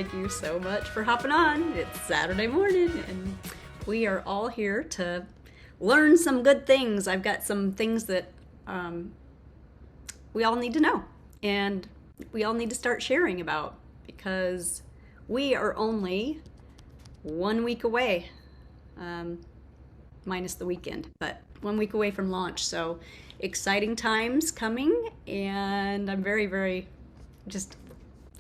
Thank you so much for hopping on. It's Saturday morning and we are all here to learn some good things. I've got some things that we all need to know and we all need to start sharing about because we are only 1 week away, minus the weekend, but 1 week away from launch. So exciting times coming, and I'm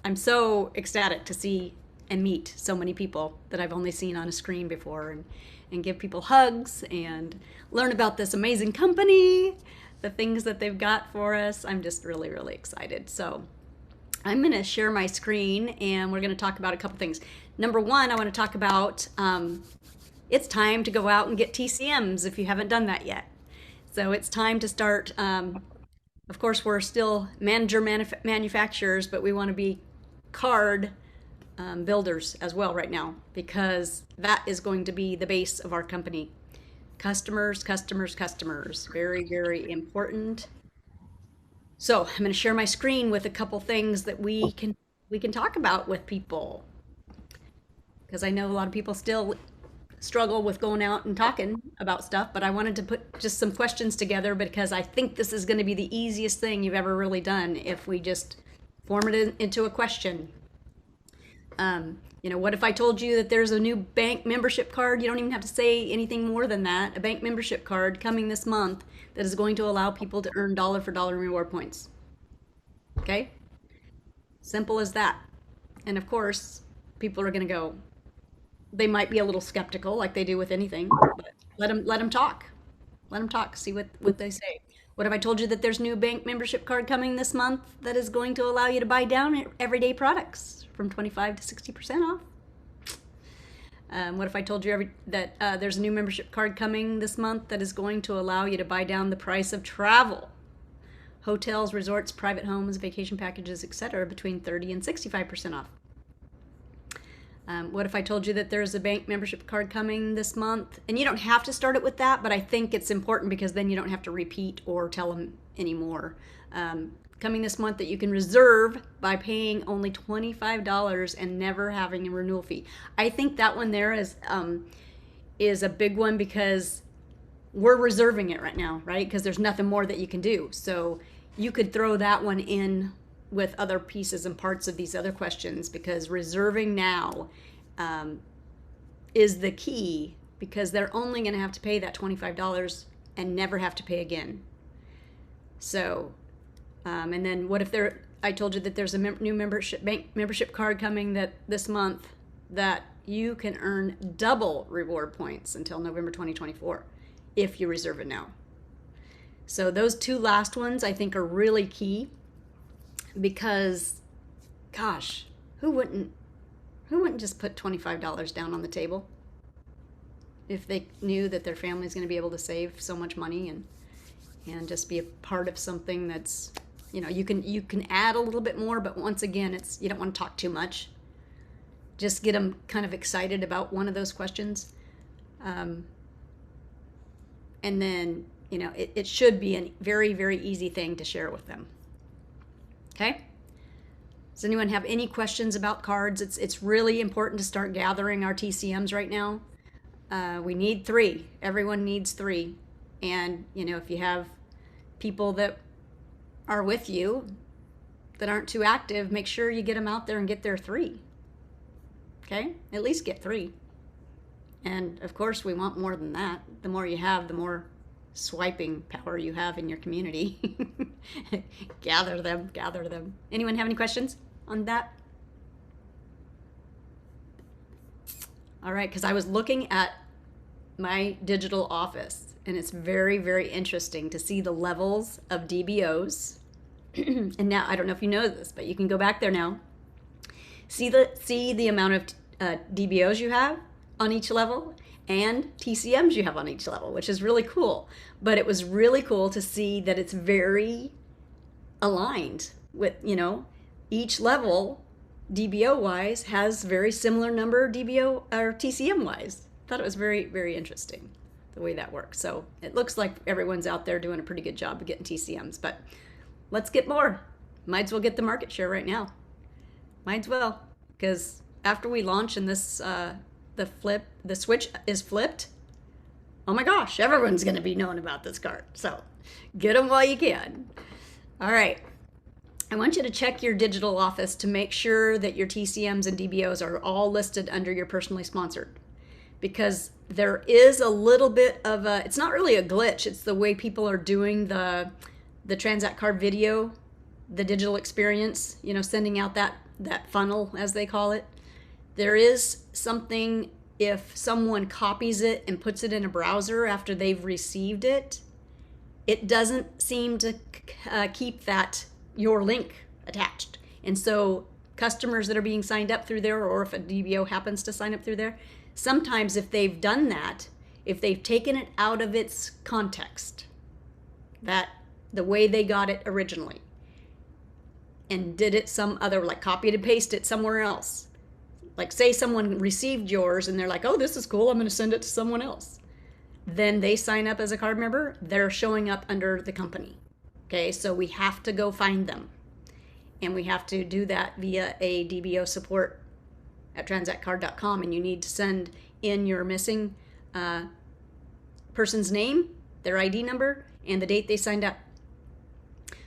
I'm so ecstatic to see and meet so many people that I've only seen on a screen before, and give people hugs and learn about this amazing company, the things that they've got for us. I'm just really, really excited. So I'm going to share my screen and we're going to talk about a couple things. Number one, I want to talk about it's time to go out and get TCMs if you haven't done that yet. So it's time to start. Of course, we're still manufacturers, but we want to be card builders as well right now, because that is going to be the base of our company. Customers, customers, customers. Very, very important. So I'm going to share my screen with a couple things that we can talk about with people, because I know a lot of people still struggle with going out and talking about stuff, but I wanted to put just some questions together because I think this is going to be the easiest thing you've ever really done if we just form it into a question. What if I told you that there's a new bank membership card? You don't even have to say anything more than that. A bank membership card coming this month that is going to allow people to earn dollar for dollar reward points. Okay? Simple as that. And of course, people are going to go, they might be a little skeptical like they do with anything, but let them talk. Let them talk, see what they say. What if I told you that there's a new bank membership card coming this month that is going to allow you to buy down everyday products from 25 to 60% off? What if I told you that there's a new membership card coming this month that is going to allow you to buy down the price of travel? Hotels, resorts, private homes, vacation packages, etc., between 30 and 65% off. What if I told you that there's a bank membership card coming this month? And you don't have to start it with that, but I think it's important because then you don't have to repeat or tell them anymore. Coming this month that you can reserve by paying only $25 and never having a renewal fee. I think that one there is a big one because we're reserving it right now, right? Because there's nothing more that you can do. So you could throw that one in with other pieces and parts of these other questions, because reserving now is the key, because they're only going to have to pay that $25 and never have to pay again. So, and then what if I told you that there's a new bank membership card coming this month that you can earn double reward points until November 2024 if you reserve it now. So those two last ones I think are really key. Because, gosh, who wouldn't just put $25 down on the table if they knew that their family's going to be able to save so much money and just be a part of something that's, you can add a little bit more, but once again, you don't want to talk too much. Just get them kind of excited about one of those questions, and then it should be a very, very easy thing to share with them. Okay? Does anyone have any questions about cards? It's really important to start gathering our TCMs right now. We need 3. Everyone needs 3. And, if you have people that are with you that aren't too active, make sure you get them out there and get their 3. Okay? At least get 3. And, of course, we want more than that. The more you have, the more swiping power you have in your community. Gather them. Anyone have any questions on that? All right, because I was looking at my digital office and it's very, very interesting to see the levels of DBOs. And now, I don't know if you know this, but you can go back there now. See the amount of DBOs you have on each level and TCMs you have on each level, which is really cool. But it was really cool to see that it's very aligned with, each level DBO wise has very similar number DBO or TCM wise. Thought it was very, very interesting the way that works. So it looks like everyone's out there doing a pretty good job of getting TCMs, but let's get more. Might as well get the market share right now. Might as well, because after we launch and this the switch is flipped, oh my gosh, everyone's going to be knowing about this card. So get them while you can. All right. I want you to check your digital office to make sure that your TCMs and DBOs are all listed under your personally sponsored, because there is a little bit of a, it's not really a glitch, it's the way people are doing the Transact card video, the digital experience, you know, sending out that funnel, as they call it. There is something, if someone copies it and puts it in a browser after they've received it, it doesn't seem to keep that your link attached. And so customers that are being signed up through there, or if a DBO happens to sign up through there, sometimes if they've done that, if they've taken it out of its context, that the way they got it originally, and did it some other, like copied and pasted it somewhere else. Like say someone received yours and they're like, oh, this is cool, I'm going to send it to someone else. Then they sign up as a card member, they're showing up under the company. Okay, so we have to go find them. And we have to do that via a DBO support at transactcard.com. And you need to send in your missing person's name, their ID number, and the date they signed up.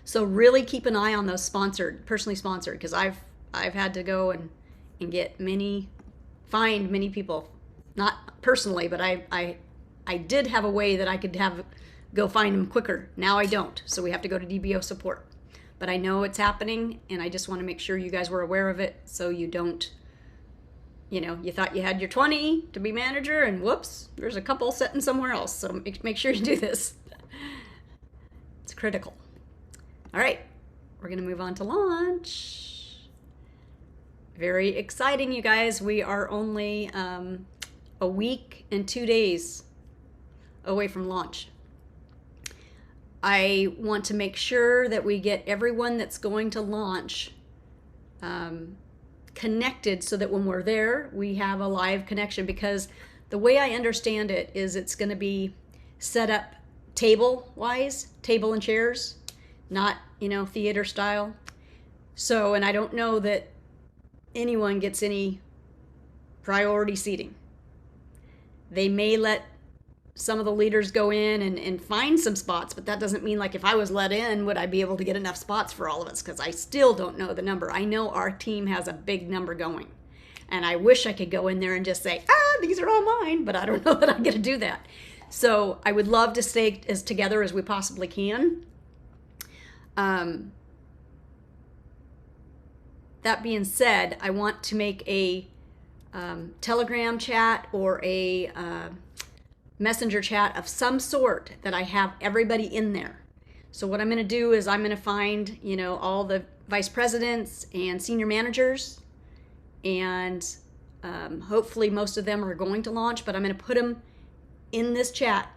So really keep an eye on those sponsored, personally sponsored, because I've had to go and find many people, not personally, but I did have a way that I could go find them quicker. Now I don't, so we have to go to DBO support. But I know it's happening, and I just want to make sure you guys were aware of it, so you don't, you know, you thought you had your 20 to be manager, and whoops, there's a couple sitting somewhere else. So make sure you do this. It's critical. All right, we're gonna move on to launch. Very exciting, you guys. We are only a week and 2 days away from launch. I want to make sure that we get everyone that's going to launch connected, so that when we're there, we have a live connection, because the way I understand it is it's going to be set up table and chairs, not, you know, theater style. So, and I don't know that anyone gets any priority seating. They may let some of the leaders go in and find some spots, but that doesn't mean, like, if I was let in, would I be able to get enough spots for all of us? Because I still don't know the number. I know our team has a big number going, and I wish I could go in there and just say, these are all mine, but I don't know that I'm going to do that. So I would love to stay as together as we possibly can. That being said, I want to make a Telegram chat or a messenger chat of some sort that I have everybody in there. So what I'm going to do is I'm going to find, you know, all the vice presidents and senior managers, and hopefully most of them are going to launch, but I'm going to put them in this chat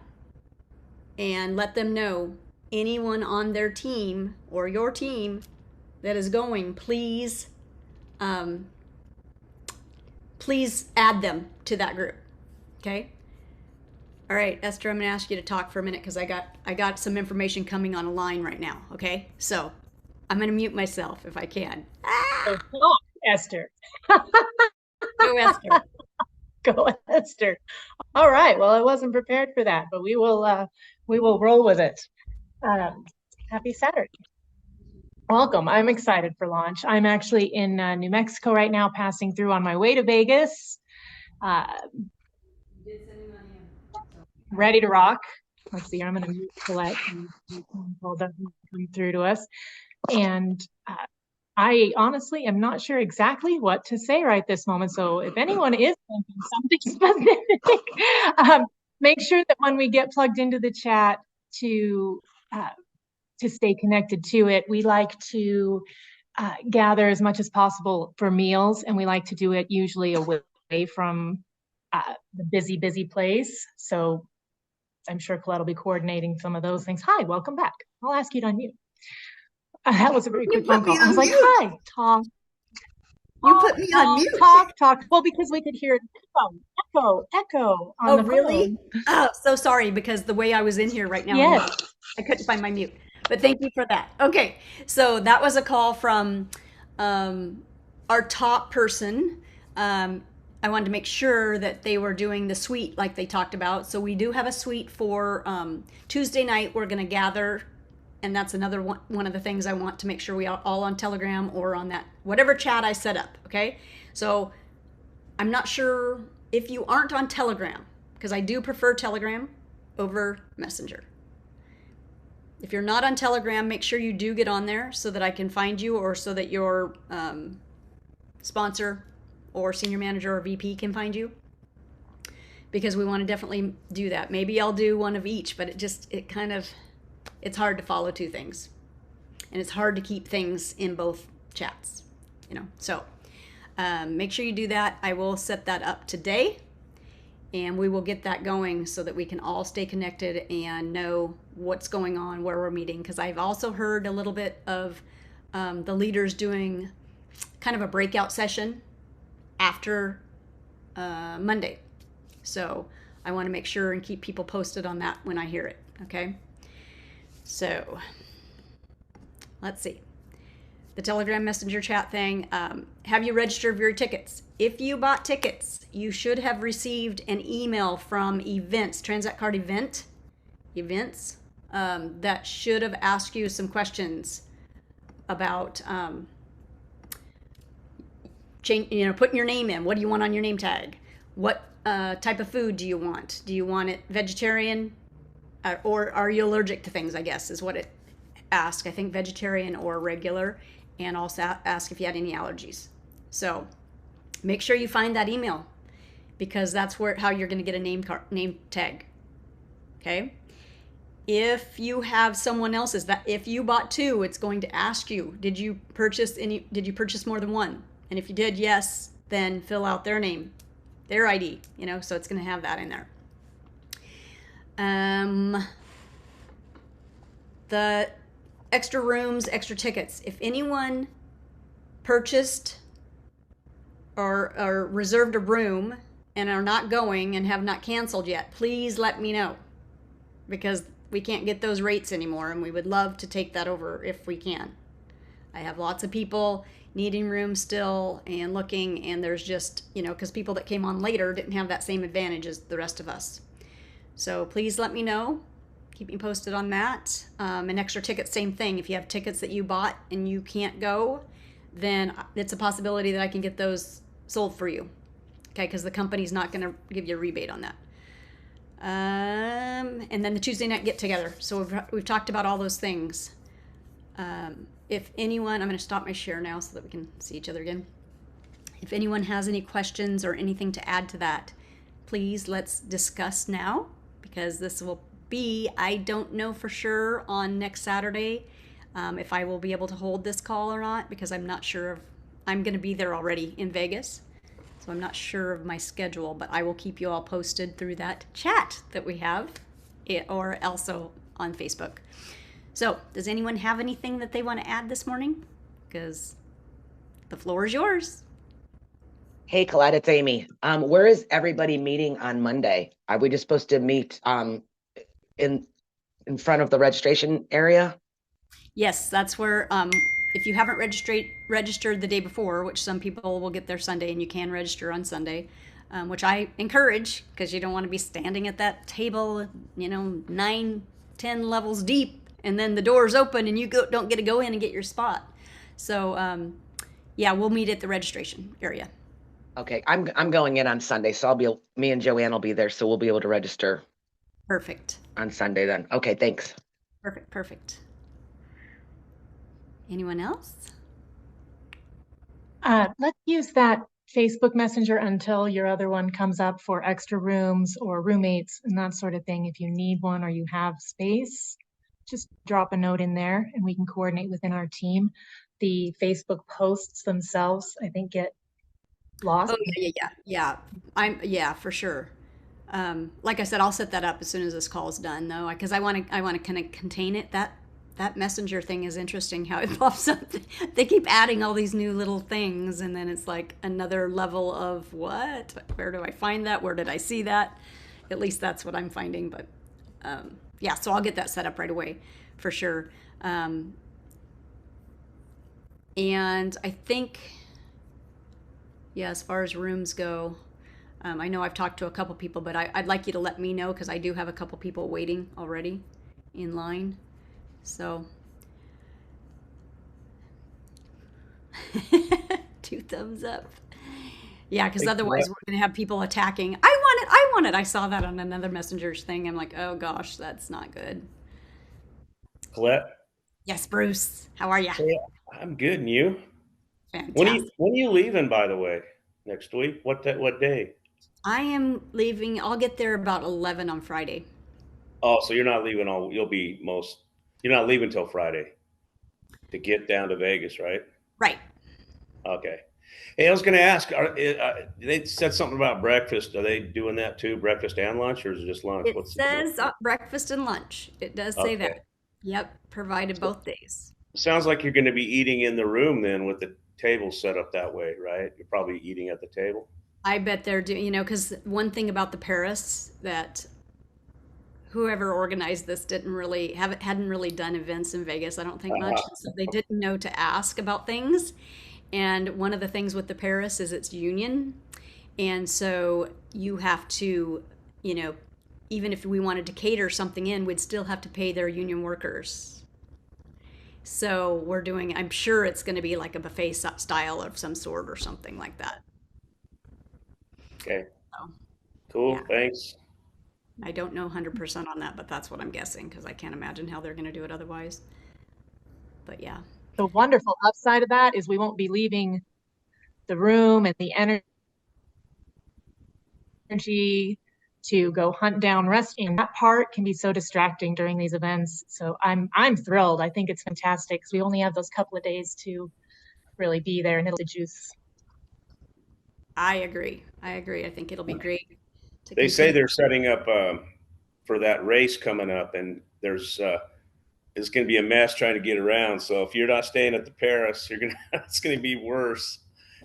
and let them know, anyone on their team or your team that is going, please add them to that group. Okay. All right, Esther, I'm going to ask you to talk for a minute, because I got some information coming on a line right now. Okay, so I'm going to mute myself if I can. Oh, Esther. Go, Esther. Go, Esther. All right. Well, I wasn't prepared for that, but we will roll with it. Happy Saturday. Welcome. I'm excited for launch. I'm actually in New Mexico right now, passing through on my way to Vegas. Ready to rock. Let's see, I'm going to mute Colette. Call doesn't come through to us. And I honestly am not sure exactly what to say right this moment. So if anyone is thinking something specific, make sure that when we get plugged into the chat to stay connected to it. We like to gather as much as possible for meals, and we like to do it usually away from the busy place. So I'm sure Colette will be coordinating some of those things. Hi, welcome back. I'll ask you to unmute. That was a very quick phone call. I was like, hi, talk. You put me on mute. Talk. Well, because we could hear echo on the really? phone. Oh, so sorry, because the way I was in here right now, yes. I couldn't find my mute. But thank you for that. Okay, so that was a call from our top person I wanted to make sure that they were doing the suite like they talked about. So we do have a suite for Tuesday night. We're going to gather, and that's another one of the things I want to make sure we are all on Telegram or on that whatever chat I set up. Okay, so I'm not sure if you aren't on Telegram, because I do prefer Telegram over Messenger. If you're not on Telegram, make sure you do get on there so that I can find you, or so that your sponsor or senior manager or VP can find you, because we want to definitely do that. Maybe I'll do one of each, but it's hard to follow two things, and it's hard to keep things in both chats, so make sure you do that. I will set that up today, and we will get that going so that we can all stay connected and know what's going on, where we're meeting, because I've also heard a little bit of the leaders doing kind of a breakout session after Monday. So I want to make sure and keep people posted on that when I hear it. Okay. So let's see. The Telegram Messenger chat thing. Have you registered your tickets? If you bought tickets, you should have received an email from events, Transact Card events, that should have asked you some questions about putting your name in. What do you want on your name tag? What type of food do you want? Do you want it vegetarian, or are you allergic to things, I guess is what it asked. I think vegetarian or regular, and also ask if you had any allergies. So make sure you find that email, because that's how you're going to get a name tag. Okay. If you have someone else's, that if you bought two, it's going to ask you, did you purchase more than one? And if you did, yes, then fill out their name, their ID, so it's going to have that in there. The extra rooms, extra tickets. If anyone purchased or reserved a room and are not going and have not canceled yet, please let me know, because we can't get those rates anymore, and we would love to take that over if we can. I have lots of people needing rooms still and looking, and there's just, because people that came on later didn't have that same advantage as the rest of us. So please let me know. Keep me posted on that. And extra tickets, same thing. If you have tickets that you bought and you can't go, then it's a possibility that I can get those sold for you. Okay, because the company's not going to give you a rebate on that. And then the Tuesday night get together. So we've talked about all those things. If anyone, I'm going to stop my share now so that we can see each other again. If anyone has any questions or anything to add to that, please let's discuss now, because this will be, I don't know for sure on next Saturday if I will be able to hold this call or not, because I'm not sure I'm going to be there already in Vegas. So I'm not sure of my schedule, but I will keep you all posted through that chat that we have, or also on Facebook. So does anyone have anything that they want to add this morning? Because the floor is yours. Hey, Colette, it's Amy. Where is everybody meeting on Monday? Are we just supposed to meet in front of the registration area? Yes, that's where, if you haven't registered the day before, which some people will get there Sunday, and you can register on Sunday, which I encourage, because you don't want to be standing at that table, 9, 10 levels deep, and then the doors open and you don't get to go in and get your spot. So yeah, we'll meet at the registration area. Okay, I'm going in on Sunday, so me and Joanne will be there, so we'll be able to register. Perfect. On Sunday then. Okay, thanks. Perfect. Anyone else? Let's use that Facebook Messenger until your other one comes up for extra rooms or roommates and that sort of thing. If you need one or you have space, just drop a note in there and we can coordinate within our team. The Facebook posts themselves, I think, get lost. Oh yeah, for sure. Like I said, I'll set that up as soon as this call is done, though, because I want to kind of contain it. That messenger thing is interesting, how it pops up. They keep adding all these new little things, and then it's like another level of what? Where do I find that? Where did I see that? At least that's what I'm finding. But yeah, so I'll get that set up right away for sure. And I think, Yeah, as far as rooms go, I know I've talked to a couple people, but I'd like you to let me know because I do have a couple people waiting already in line. So, 2 thumbs up. Yeah, because Hey, otherwise we're going to have people attacking. I want it. I want it. I saw that on another messenger's thing. I'm like, oh gosh, that's not good. Colette. Yes, Bruce. How are you? Hey, I'm good, and you? Fantastic. When are you leaving, by the way? Next week? What day? I am leaving. I'll get there about 11 on Friday. Oh, so you're not leaving all. You're not leaving till Friday to get down to Vegas, right? Right. Okay. Hey, I was going to ask. They said something about breakfast. Are they doing that too? Breakfast and lunch, or is it just lunch? It What's the deal? says breakfast and lunch. It does say that. Okay. Yep, provided So, both days. sounds like you're going to be eating in the room then, with the table set up that way, right? You're probably eating at the table. I bet they're doing, because one thing about the Paris that whoever organized this hadn't really done events in Vegas, I don't think much. So they didn't know to ask about things. And one of the things with the Paris is it's union. And so you have to, you know, even if we wanted to cater something in, we'd still have to pay their union workers. So I'm sure it's going to be like a buffet style of some sort or something like that. Okay. So, Cool. yeah, Thanks. I don't know 100% on that, but that's what I'm guessing because I can't imagine how they're going to do it otherwise. But yeah, The wonderful upside of that is we won't be leaving the room and the energy to go hunt down resting. That part can be so distracting during these events. So I'm thrilled. I think it's fantastic because we only have those couple of days to really be there and it'll be juice. I agree. I think it'll be great to They say continue. they're setting up for that race coming up, and it's going to be a mess trying to get around. So if you're not staying at the Paris, you're gonna it's going to be worse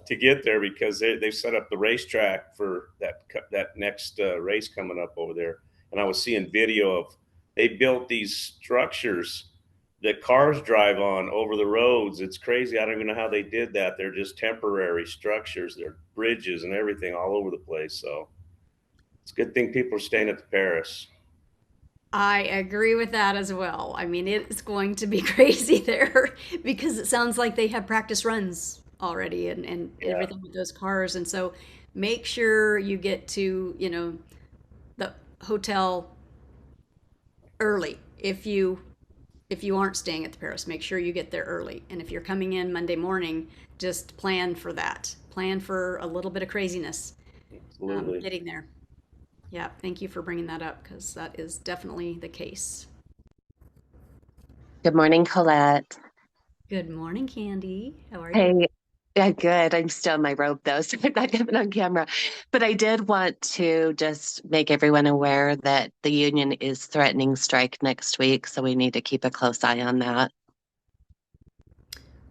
to get there because they've set up the racetrack for that next race coming up over there. And I was seeing video of they built these structures that cars drive on over the roads. It's crazy. I don't even know how they did that. They're just temporary structures. They're bridges and everything all over the place. So it's a good thing people are staying at the Paris. I agree with that as well. I mean, it's going to be crazy there because it sounds like they have practice runs already and Yeah, everything with those cars. And so make sure you get to, the hotel early. If you aren't staying at the Paris, make sure you get there early. And if you're coming in Monday morning, just plan for that. Plan for a little bit of craziness absolutely. getting there. Yeah, thank you for bringing that up because that is definitely the case. Good morning, Colette. Good morning, Candy. How are you? Hey, yeah, good. I'm still in my robe though, so I'm not coming on camera. But I did want to just make everyone aware that the union is threatening strike next week, so we need to keep a close eye on that.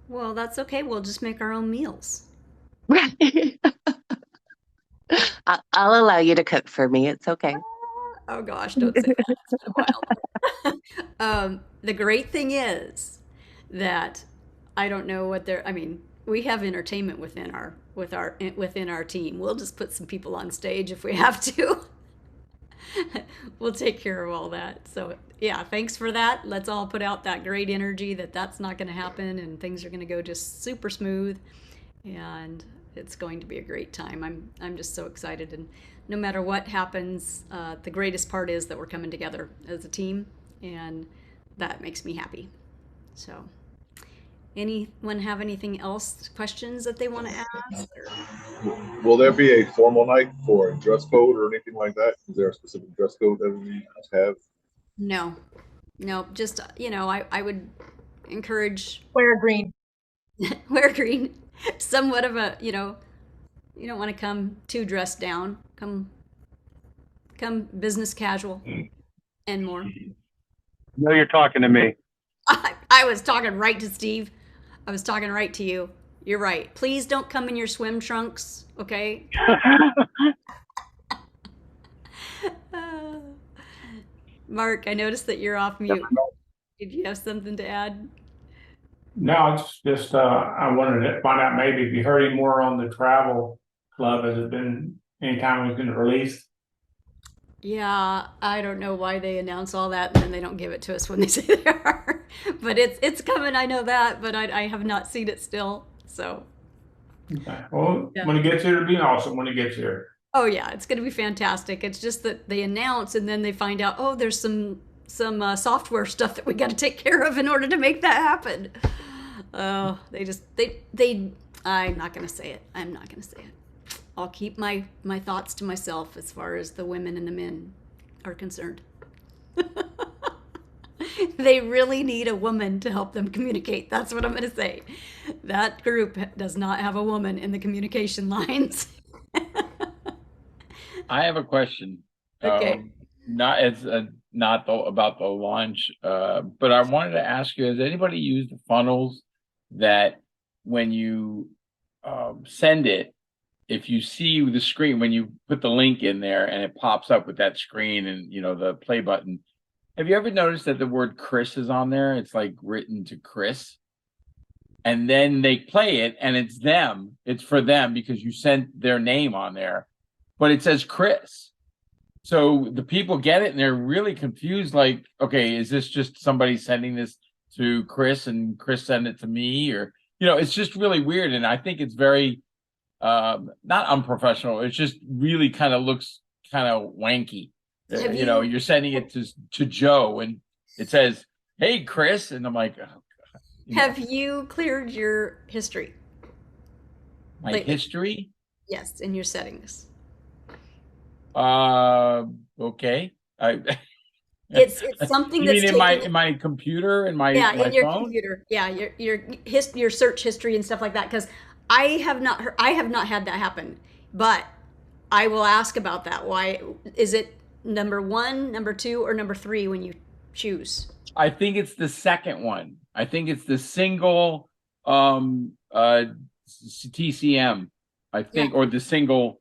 Well, that's okay. We'll just make our own meals. Right. I'll allow you to cook for me. It's okay. Oh gosh, don't say that. It's been a while. The great thing is that I don't know what they're. I mean, we have entertainment within our team. We'll just put some people on stage if we have to. We'll take care of all that. So yeah, thanks for that. Let's all put out that great energy that that's not going to happen and things are going to go just super smooth, and it's going to be a great time. I'm just so excited, and no matter what happens, the greatest part is that we're coming together as a team, and that makes me happy. So, anyone have anything else, questions that they want to ask? Will there be a formal night for a dress code or anything like that? Is there a specific dress code that we have? No, no, just I would encourage Wear green. wear green. Somewhat of a you don't want to come too dressed down. Come business casual and more. No, you're talking to me. I was talking right to Steve. I was talking right to you. You're right. Please don't come in your swim trunks, okay? Uh, Mark, I noticed that you're off mute. Did you have something to add? No, it's just I wanted to find out maybe if you heard any more on the travel club? Has it been any time it's been released? Yeah, I don't know why they announce all that and then they don't give it to us when they say they are. But it's coming, I know that, but I have not seen it still. So, Okay. Well, yeah. when it gets here, it'll be awesome when it gets here. Oh yeah, it's going to be fantastic. It's just that they announce and then they find out, oh, there's some software stuff that we got to take care of in order to make that happen. Oh, they. I'm not going to say it. I'm not going to say it. I'll keep my thoughts to myself as far as the women and the men are concerned. They really need a woman to help them communicate. That's what I'm going to say. That group does not have a woman in the communication lines. I have a question. Okay. Not about the launch, but I wanted to ask you: has anybody used the funnels that when you send it, if you see the screen when you put the link in there and it pops up with that screen and the play button? Have you ever noticed that the word Chris is on there? It's like written to Chris. And then they play it and it's them. It's for them because you sent their name on there. But it says Chris. So the people get it and they're really confused. Like, okay, is this just somebody sending this to Chris and Chris send it to me? Or, it's just really weird. And I think it's very, not unprofessional. It just really kind of looks kind of wanky. You're sending it to Joe and it says, hey, Chris. And I'm like, oh, God. Have you cleared your history? My history? Yes, in your settings. Okay. It's something you that's mean in my computer in my in your phone? computer. Yeah, your search history and stuff like that. Because I have not had that happen, but I will ask about that. Why is it number 1, number 2, or number 3 when you choose? I think it's the second one. I think it's the single TCM. I think, or the single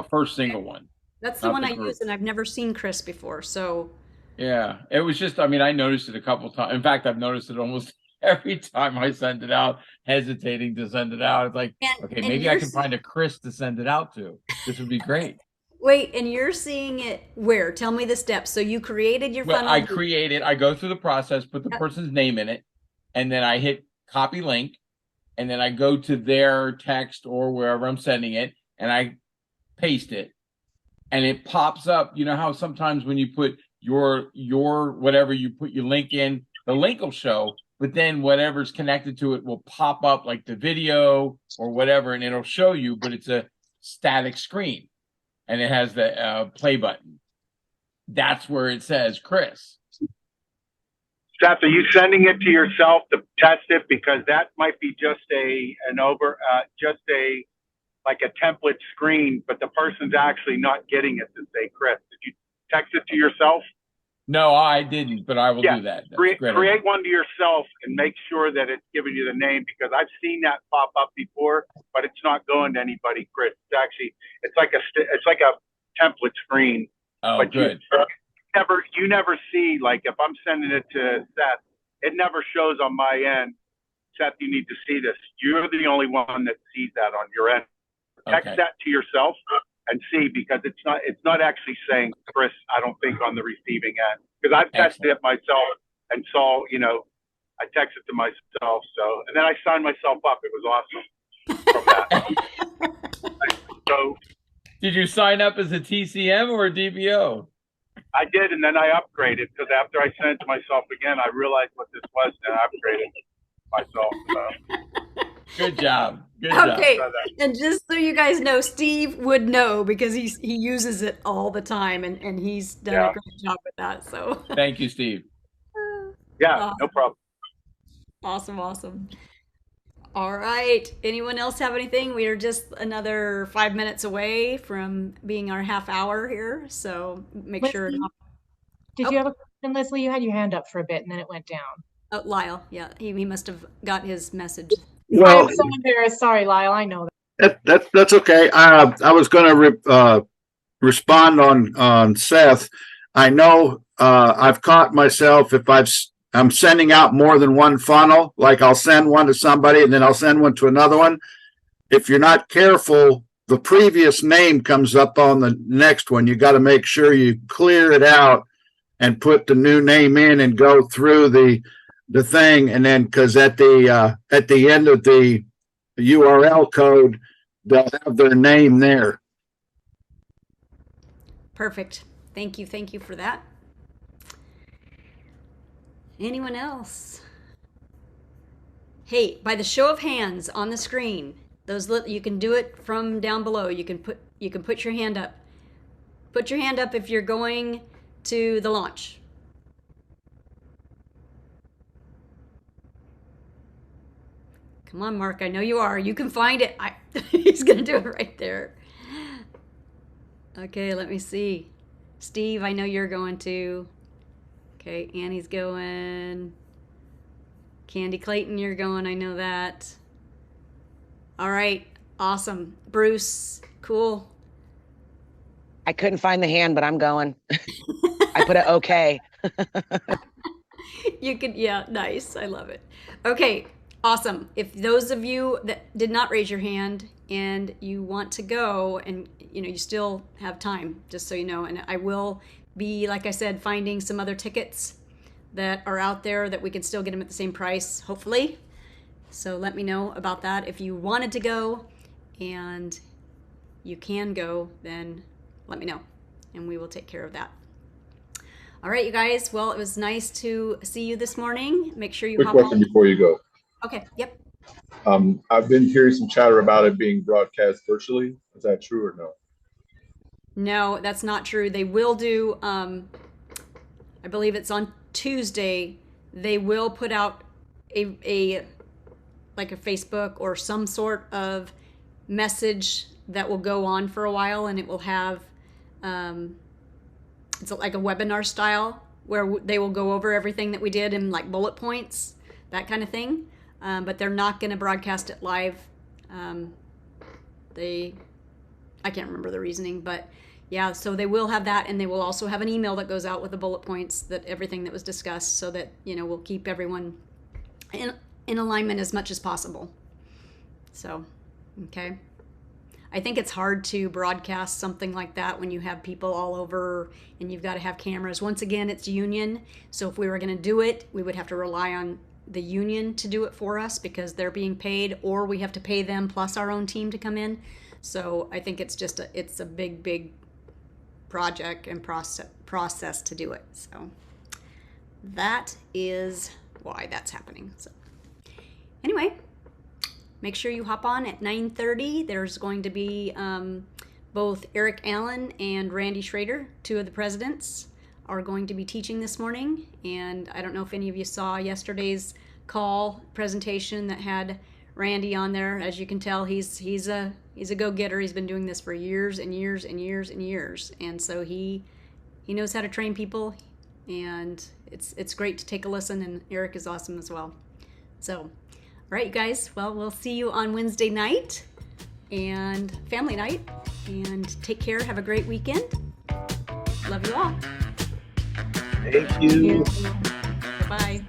first single one. That's the one I use, and I've never seen Chris before. So yeah, it was just. I mean, I noticed it a couple times. In fact, I've noticed it almost every time I send it out, hesitating to send it out. It's like, okay, maybe I can find a Chris to send it out to. This would be great. Wait, and you're seeing it where? Tell me the steps. So you created your funnel. I go through the process, put the person's name in it, and then I hit copy link, and then I go to their text or wherever I'm sending it, and I paste it, and it pops up. You know how sometimes when you put your whatever, you put your link in, the link will show, but then whatever's connected to it will pop up like the video or whatever, and it'll show you, but it's a static screen. And it has the play button. That's where it says Chris. Seth, are you sending it to yourself to test it? Because that might be just a template screen, but the person's actually not getting it to say Chris. Did you text it to yourself? No, I didn't, but I will do that. Create one to yourself and make sure that it's giving you the name, because I've seen that pop up before, but it's not going to anybody, Chris. It's like a template screen. Oh, but good. You never see, like, if I'm sending it to Seth, it never shows on my end. Seth, you need to see this. You're the only one that sees that on your end. Text that to yourself and see, because it's not actually saying Chris, I don't think, on the receiving end, because I've tested it myself and saw, I texted to myself. So, and then I signed myself up. It was awesome from that. So, did you sign up as a TCM or a DBO? I did, and then I upgraded, because after I sent it to myself again, I realized what this was, and I upgraded myself. So. Good job. Okay, and just so you guys know, Steve would know, because he uses it all the time, and he's done a great job with that. So thank you, Steve. Yeah, no problem. Awesome. All right. Anyone else have anything? We are just another 5 minutes away from being our half hour here, so make Leslie, sure. Did you have a question, Leslie? You had your hand up for a bit, and then it went down. Oh, Lyle, yeah, he must have got his message. Well, I'm so embarrassed. Sorry, Lyle. I know that. That's okay. I was going to respond on Seth. I know I've caught myself if I'm sending out more than one funnel, like I'll send one to somebody and then I'll send one to another one. If you're not careful, the previous name comes up on the next one. You got to make sure you clear it out and put the new name in and go through the thing. And then, because at the end of the URL code, they'll have their name there. Perfect. Thank you for that. Anyone else? Hey, by the show of hands on the screen, you can do it from down below. You can put your hand up. Put your hand up if you're going to the launch. Come on, Mark. I know you are. You can find it. He's gonna do it right there. Okay, let me see. Steve, I know you're going to. Okay, Annie's going. Candy Clayton, you're going. I know that. All right, awesome. Bruce, cool. I couldn't find the hand, but I'm going. I put it okay. You could, yeah, nice. I love it. Okay, awesome. If those of you that did not raise your hand and you want to go, and you still have time, just so you know, and I will be, like I said, finding some other tickets that are out there that we can still get them at the same price, hopefully. So let me know about that. If you wanted to go and you can go, then let me know and we will take care of that. All right, you guys. Well, it was nice to see you this morning. Make sure you Quick hop question on. before you go. Okay, yep. I've been hearing some chatter about it being broadcast virtually. Is that true or no? No, that's not true. They will do, I believe it's on Tuesday, they will put out a Facebook or some sort of message that will go on for a while, and it will have, it's like a webinar style where they will go over everything that we did in like bullet points, that kind of thing. But they're not going to broadcast it live. I can't remember the reasoning, but yeah, so they will have that, and they will also have an email that goes out with the bullet points, that everything that was discussed, so that we'll keep everyone in alignment as much as possible. So, okay. I think it's hard to broadcast something like that when you have people all over and you've got to have cameras. Once again, it's union, so if we were going to do it, we would have to rely on the union to do it for us because they're being paid, or we have to pay them plus our own team to come in. So I think it's just it's a big project and process to do it. So that is why that's happening. So anyway, make sure you hop on at 9:30. There's going to be both Eric Allen and Randy Schrader, two of the presidents, are going to be teaching this morning. And I don't know if any of you saw yesterday's call presentation that had Randy on there. As you can tell, he's a go-getter. He's been doing this for years and years and years and years, and so he knows how to train people, and it's great to take a listen. And Eric is awesome as well. So, all right, you guys. Well, we'll see you on Wednesday night and family night. And take care. Have a great weekend. Love you all. Thank you. Bye.